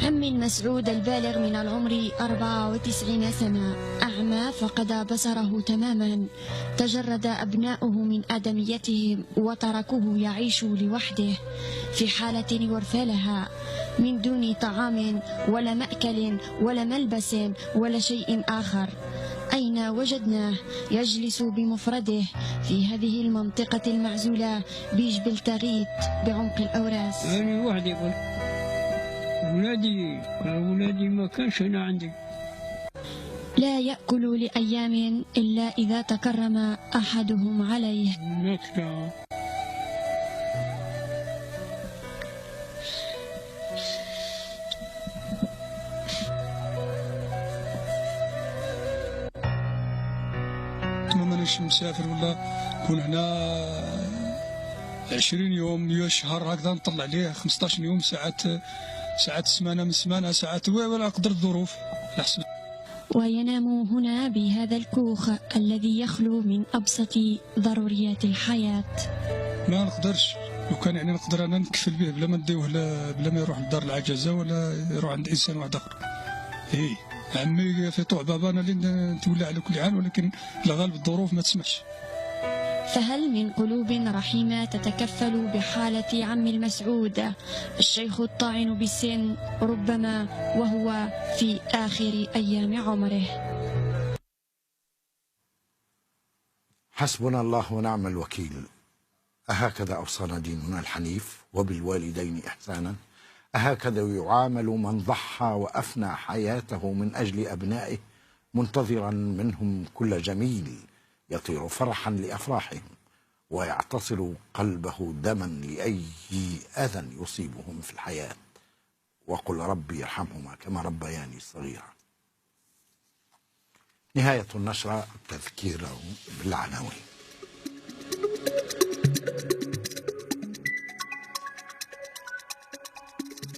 عمي المسعود البالغ من العمر 94 سنة أعمى فقد بصره تماما. تجرد أبناؤه من آدميتهم وتركوه يعيش لوحده في حالة يرثى لها، من دون طعام ولا مأكل ولا ملبس ولا شيء آخر. أين وجدناه يجلس بمفرده في هذه المنطقة المعزولة بجبل تغيت بعمق الأوراس. أنا وحدي قلت ولادي ما كانش هنا عندي. لا يأكل لأيام إلا إذا تكرم أحدهم عليه. ما مانيش مسافر ولا كون هنا 20 يوم شهر هكذا نطلع عليه 15 يوم ساعات سمانة من سمانة ساعات ولا قدر الظروف الحسب. وينام هنا بهذا الكوخ الذي يخلو من أبسط ضروريات الحياة. ما نقدرش، لو كان يعني نقدر انا نكفل به بلا ما نديوه بلا ما يروح لدار العجزة ولا يروح عند انسان واحد اخر. ايه عمي في طوع بابانا اللي نتولى على كل حال، ولكن الغالب الظروف ما تسمحش. فهل من قلوب رحيمة تتكفل بحالة عم المسعود الشيخ الطاعن بالسن ربما وهو في آخر أيام عمره؟ حسبنا الله ونعم الوكيل. أهكذا أوصانا ديننا الحنيف وبالوالدين إحسانا؟ أهكذا يعامل من ضحى وأفنى حياته من أجل أبنائه منتظرا منهم كل جميل يطير فرحا لأفراحهم ويعتصر قلبه دما لأي أذى يصيبهم في الحياة؟ وقل ربي يرحمهما كما ربياني صغيرا. نهاية النشرة التذكير بالعناوين.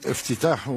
افتتاح